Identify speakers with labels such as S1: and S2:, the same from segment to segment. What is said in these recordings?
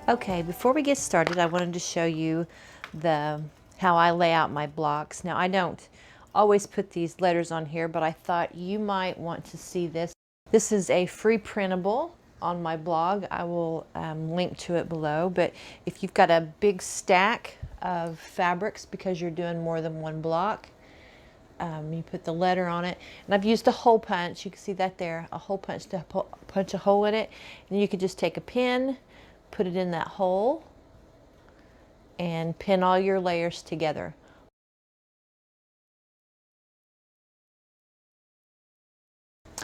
S1: Okay, before we get started, I wanted to show you how I lay out my blocks. Now, I don't always put these letters on here, but I thought you might want to see this. This is a free printable on my blog. I will link to it below, but if you've got a big stack of fabrics because you're doing more than one block, you put the letter on it. And I've used a hole punch. You can see that there, a hole punch to punch a hole in it. And you could just take a pin, put it in that hole, and pin all your layers together.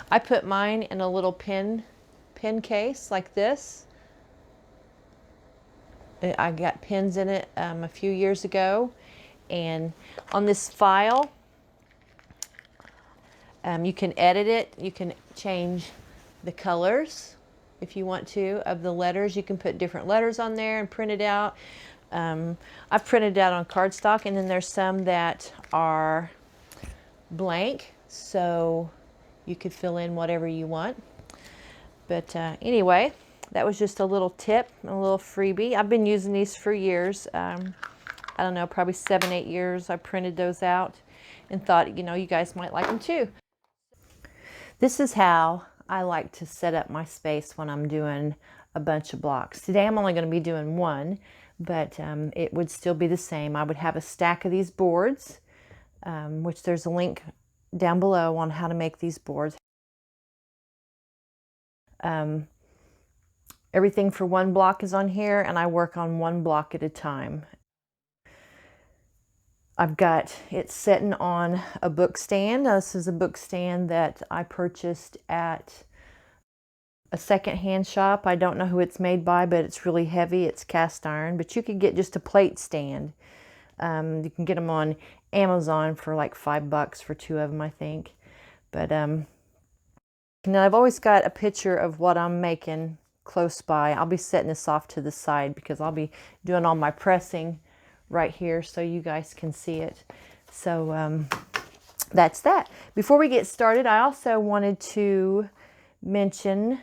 S1: I put mine in a little pin case like this. I got pins in it a few years ago. And on this file, you can edit it. You can change the colors if you want to of the letters. You can put different letters on there and print it out. I've printed it out on cardstock, and then there's some that are blank, so you could fill in whatever you want. But anyway, that was just a little tip, a little freebie. I've been using these for years. I don't know, probably 7-8 years. I printed those out and thought, you guys might like them too. This is how I like to set up my space when I'm doing a bunch of blocks. Today I'm only going to be doing one, but it would still be the same. I would have a stack of these boards, which there's a link down below on how to make these boards. Everything for one block is on here, and I work on one block at a time. I've got it sitting on a book stand. This is a book stand that I purchased at a secondhand shop. I don't know who it's made by, but it's really heavy. It's cast iron, but you could get just a plate stand. You can get them on Amazon for like $5 for 2 of them, I think. But now I've always got a picture of what I'm making close by. I'll be setting this off to the side because I'll be doing all my pressing right here so you guys can see it. So that's that. Before we get started, I also wanted to mention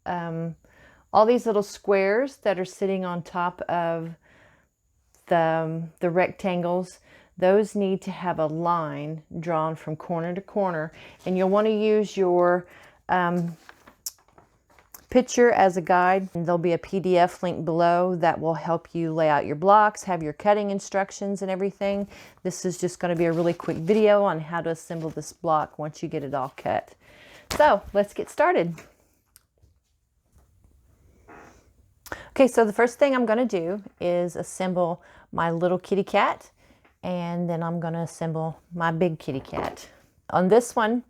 S1: all these little squares that are sitting on top of the rectangles. Those need to have a line drawn from corner to corner, and you'll want to use your picture as a guide. And there'll be a PDF link below that will help you lay out your blocks, have your cutting instructions and everything. This is just going to be a really quick video on how to assemble this block once you get it all cut. So let's get started. Okay, so the first thing I'm going to do is assemble my little kitty cat, and then I'm going to assemble my big kitty cat. On this one,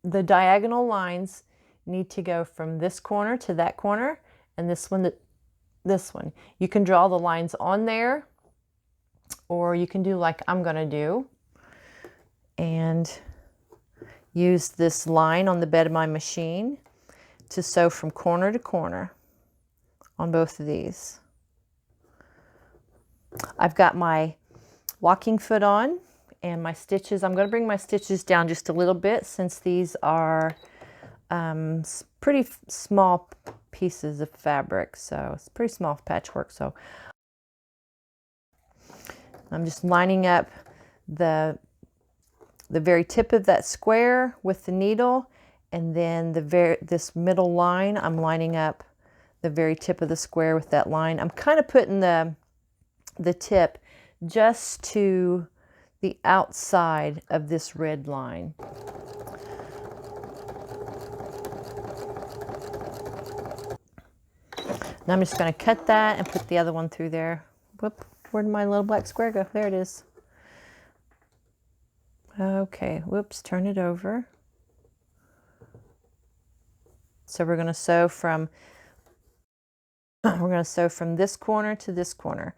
S1: the diagonal lines need to go from this corner to that corner, and this one to this one. You can draw the lines on there, or you can do like I'm going to do and use this line on the bed of my machine to sew from corner to corner on both of these. I've got my walking foot on and my stitches. I'm going to bring my stitches down just a little bit since these are pretty small pieces of fabric, so it's pretty small patchwork. So I'm just lining up the very tip of that square with the needle, and then this middle line, I'm lining up the very tip of the square with that line. I'm kind of putting the tip just to the outside of this red line. Now I'm just going to cut that and put the other one through there. Whoop, where did my little black square go? There it is. Okay, whoops, turn it over. So we're going to sew from this corner to this corner.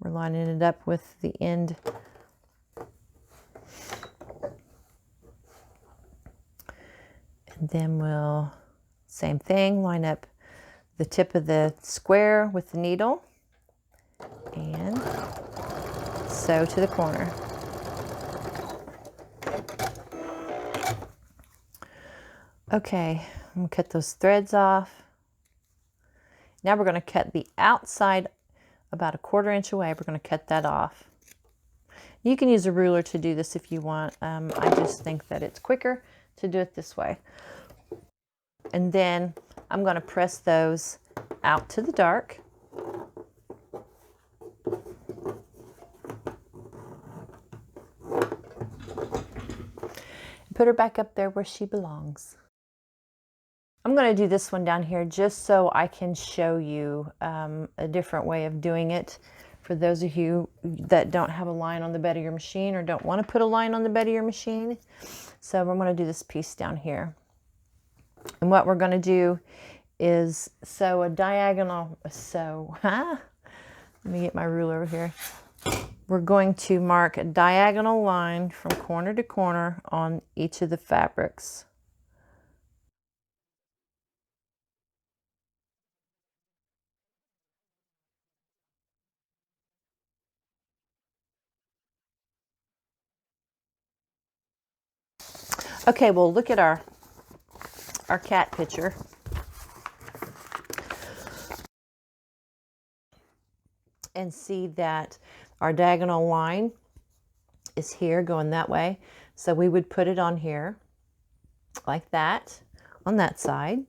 S1: We're lining it up with the end. And then we'll, same thing, line up the tip of the square with the needle and sew to the corner. Okay, I'm going to cut those threads off. Now we're going to cut the outside about a 1/4 inch away. We're going to cut that off. You can use a ruler to do this if you want. I just think that it's quicker to do it this way. And then I'm going to press those out to the dark. Put her back up there where she belongs. I'm going to do this one down here just so I can show you a different way of doing it for those of you that don't have a line on the bed of your machine or don't want to put a line on the bed of your machine. So I'm going to do this piece down here. And what we're going to do is sew a diagonal, let me get my ruler over here. We're going to mark a diagonal line from corner to corner on each of the fabrics. Okay, well, look at our cat picture. And see that our diagonal line is here going that way. So we would put it on here like that on that side.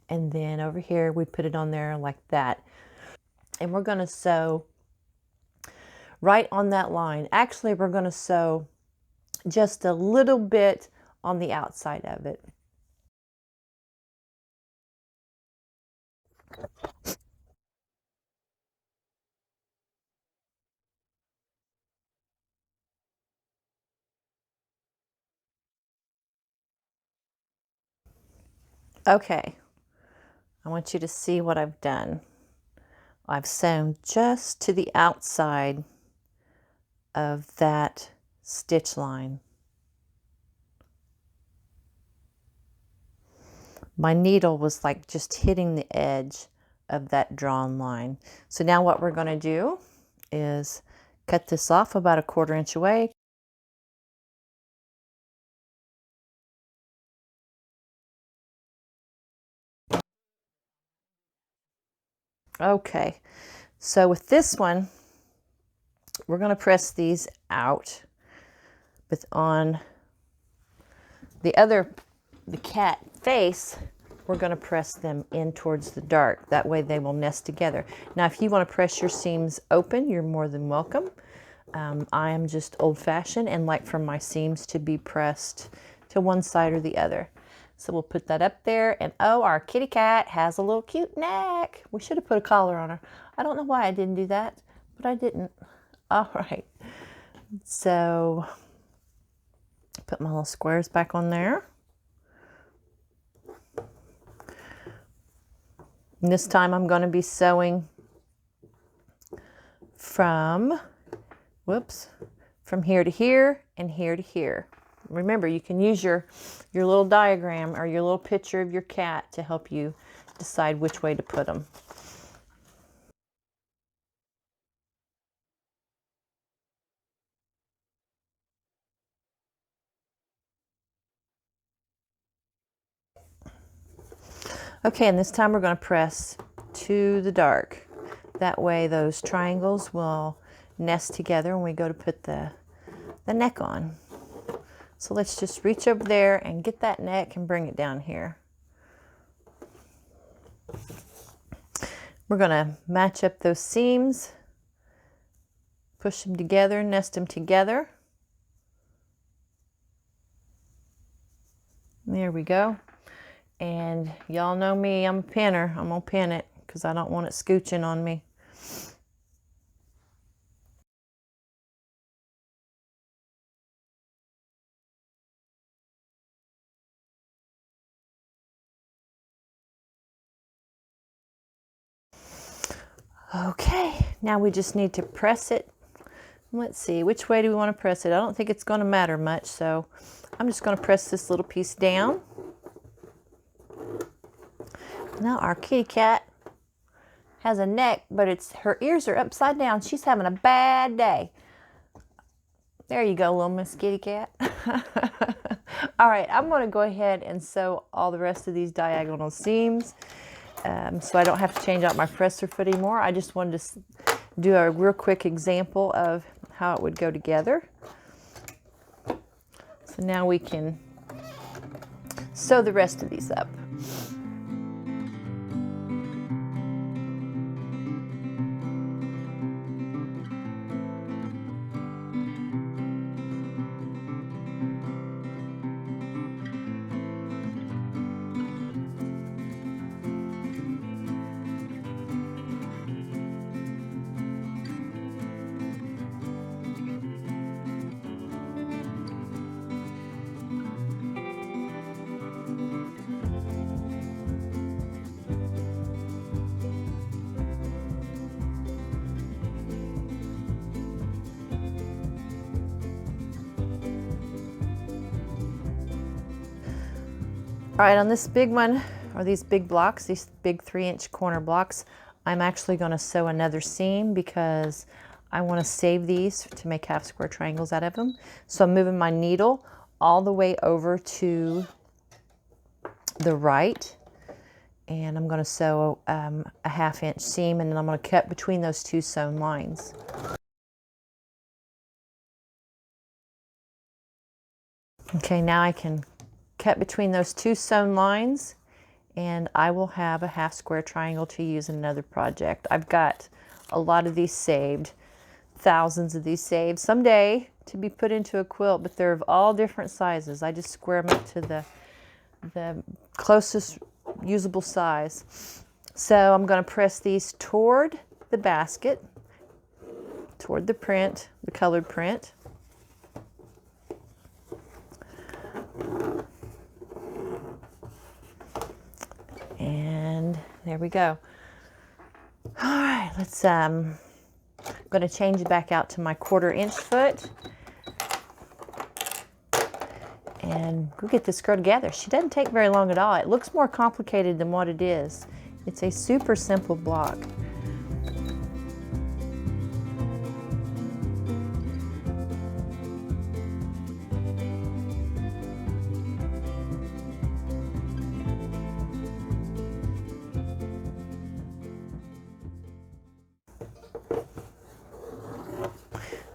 S1: And then over here, we put it on there like that. And we're going to sew right on that line. Actually, we're going to sew just a little bit on the outside of it. Okay, I want you to see what I've done. I've sewn just to the outside of that stitch line. My needle was like just hitting the edge of that drawn line. So now what we're going to do is cut this off about a 1/4 inch away. Okay, so with this one, we're going to press these out, but on the cat face, we're going to press them in towards the dark. That way they will nest together. Now, if you want to press your seams open, you're more than welcome. I am just old-fashioned and like for my seams to be pressed to one side or the other. So we'll put that up there. And oh, our kitty cat has a little cute neck. We should have put a collar on her. I don't know why I didn't do that, but I didn't. All right. So put my little squares back on there. And this time I'm going to be sewing from here to here and here to here. Remember, you can use your little diagram or your little picture of your cat to help you decide which way to put them. Okay, and this time we're going to press to the dark. That way those triangles will nest together when we go to put the neck on. So let's just reach over there and get that neck and bring it down here. We're going to match up those seams, push them together, nest them together. There we go. And y'all know me, I'm a pinner. I'm going to pin it because I don't want it scooching on me. Okay, now we just need to press it. Let's see, which way do we want to press it? I don't think it's going to matter much, so I'm just going to press this little piece down. Now our kitty cat has a neck, but her ears are upside down. She's having a bad day. There you go, little Miss Kitty Cat. All right, I'm going to go ahead and sew all the rest of these diagonal seams. so I don't have to change out my presser foot anymore. I just wanted to do a real quick example of how it would go together. So now we can sew the rest of these up. All right, on this big one, or these big blocks, these big 3-inch corner blocks, I'm actually going to sew another seam because I want to save these to make half square triangles out of them. So I'm moving my needle all the way over to the right, and I'm going to sew a 1/2-inch seam, and then I'm going to cut between those 2 sewn lines. Okay, now I can cut between those 2 sewn lines, and I will have a half square triangle to use in another project. I've got a lot of these saved, thousands of these saved someday to be put into a quilt, but they're of all different sizes. I just square them up to the closest usable size. So I'm going to press these toward the basket, toward the print, the colored print. And there we go. All right, let's, I'm going to change it back out to my 1/4-inch foot. And we'll get this girl together. She doesn't take very long at all. It looks more complicated than what it is. It's a super simple block.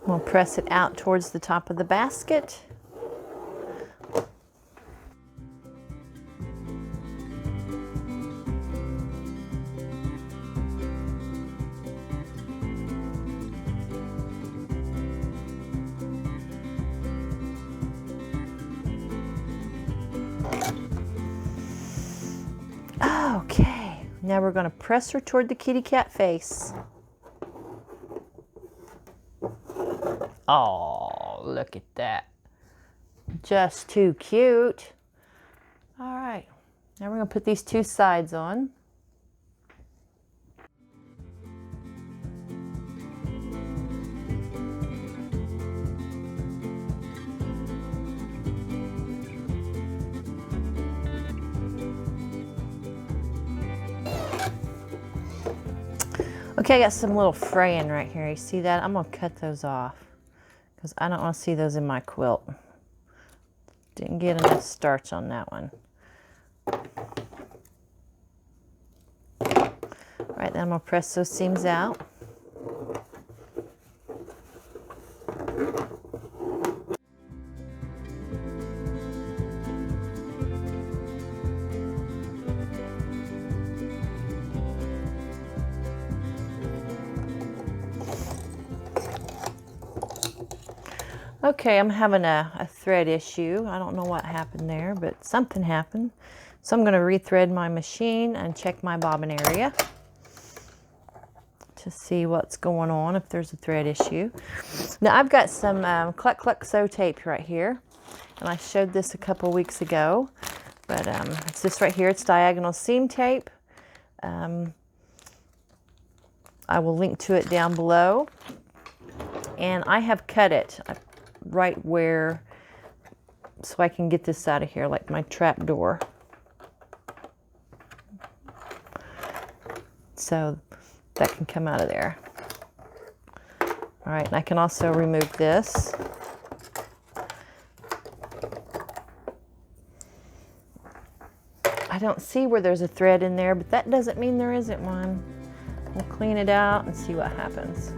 S1: We'll press it out towards the top of the basket. Okay, now we're going to press her toward the kitty cat face. Oh, look at that. Just too cute. All right, now we're going to put these 2 sides on. Okay, I got some little fraying right here. You see that? I'm going to cut those off because I don't want to see those in my quilt. Didn't get enough starch on that one. All right, then I'm going to press those seams out. Okay, I'm having a thread issue. I don't know what happened there, but something happened. So I'm going to rethread my machine and check my bobbin area to see what's going on, if there's a thread issue. Now I've got some Cluck Cluck sew tape right here, and I showed this a couple weeks ago, but it's this right here. It's diagonal seam tape. I will link to it down below, and I have cut it right where, so I can get this out of here, like my trap door. So that can come out of there. All right, and I can also remove this. I I don't see where there's a thread in there, but that doesn't mean there isn't one. We'll clean it out and see what happens.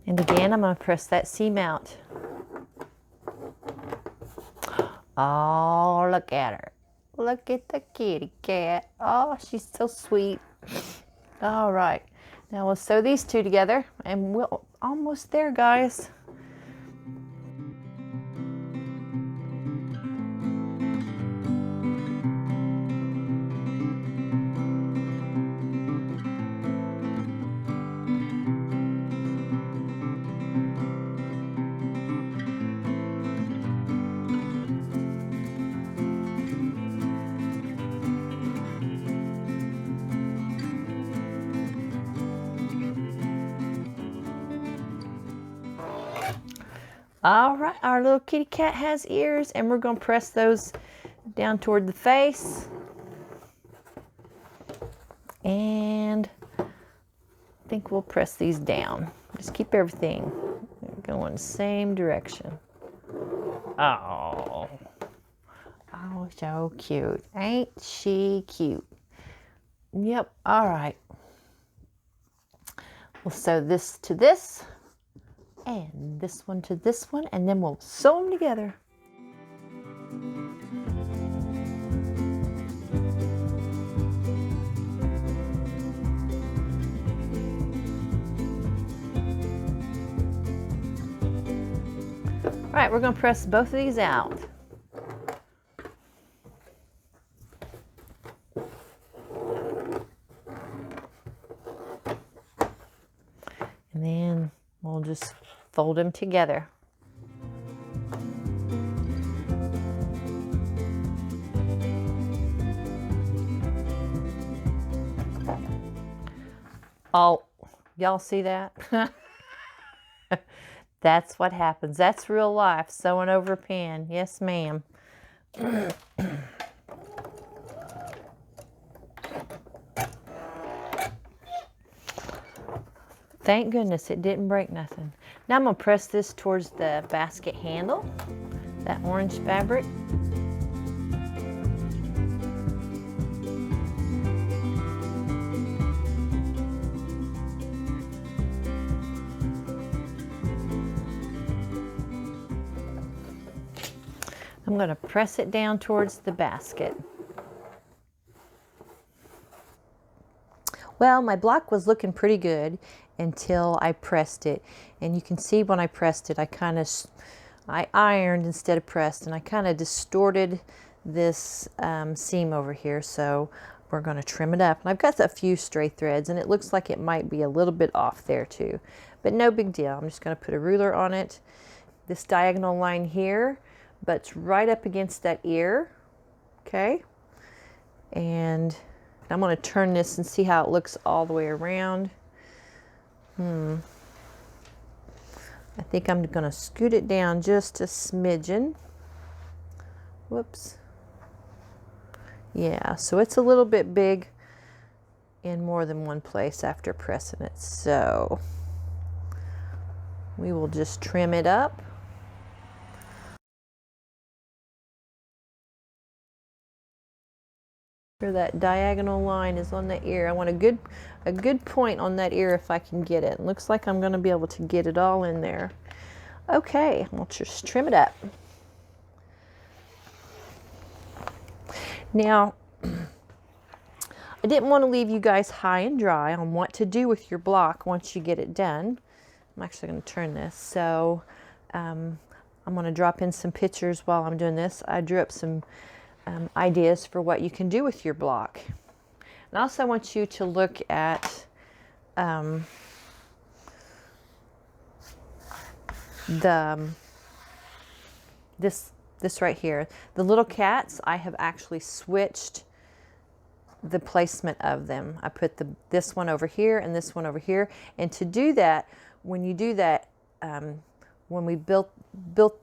S1: And again, I'm going to press that seam out. Oh, look at her. Look at the kitty cat. Oh, she's so sweet. All right. Now we'll sew these two together and we're almost there, guys. All right, our little kitty cat has ears, and we're going to press those down toward the face. And I think we'll press these down. Just keep everything going the same direction. Oh, oh, so cute. Ain't she cute? Yep, all right. We'll sew this to this, and this one to this one, and then we'll sew them together. All right, we're going to press both of these out. And then we'll just fold them together. Oh, y'all see that? That's what happens. That's real life, sewing over a pen. Yes, ma'am. Thank goodness it didn't break nothing. Now I'm going to press this towards the basket handle, that orange fabric. I'm going to press it down towards the basket. Well, my block was looking pretty good until I pressed it. And you can see when I pressed it, I ironed instead of pressed, and I kind of distorted this seam over here. So we're going to trim it up. And I've got a few stray threads, and it looks like it might be a little bit off there too. But no big deal. I'm just going to put a ruler on it. This diagonal line here butts right up against that ear. Okay. And I'm going to turn this and see how it looks all the way around. I think I'm going to scoot it down just a smidgen. Whoops. Yeah, so it's a little bit big in more than one place after pressing it. So we will just trim it up. That diagonal line is on the ear. I want a good point on that ear if I can get it. It looks like I'm going to be able to get it all in there. Okay, we'll just trim it up. Now, I didn't want to leave you guys high and dry on what to do with your block once you get it done. I'm actually going to turn this. So I'm going to drop in some pictures while I'm doing this. I drew up some ideas for what you can do with your block. And also I want you to look at this right here. The little cats, I have actually switched the placement of them. I put this one over here and this one over here. And to do that, when you do that, when we built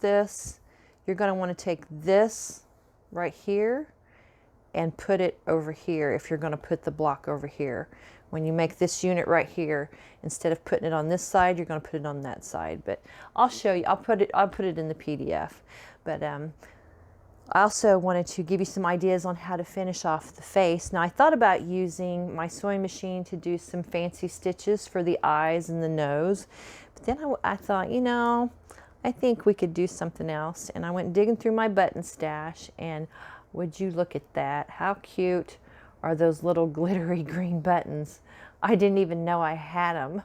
S1: this, you're going to want to take this right here and put it over here if you're going to put the block over here. When you make this unit right here, instead of putting it on this side, you're going to put it on that side. But I'll show you. I'll put it in the PDF. But I also wanted to give you some ideas on how to finish off the face. Now I thought about using my sewing machine to do some fancy stitches for the eyes and the nose. But then I thought, you know, I think we could do something else. And I went digging through my button stash, and would you look at that? How cute are those little glittery green buttons? I didn't even know I had them.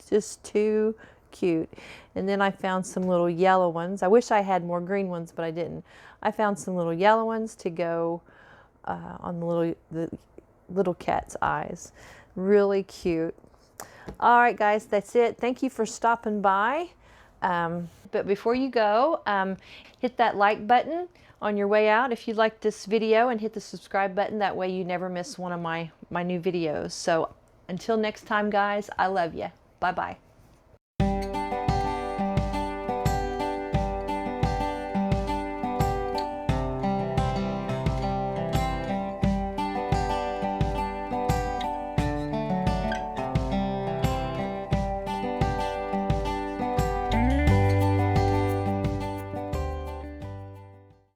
S1: Just too cute. And then I found some little yellow ones. I wish I had more green ones, but I didn't. I found some little yellow ones to go on the little cat's eyes. Really cute. All right, guys, that's it. Thank you for stopping by. But before you go, hit that like button on your way out if you like this video, and hit the subscribe button. That way you never miss one of my new videos. So until next time, guys, I love you. Bye-bye.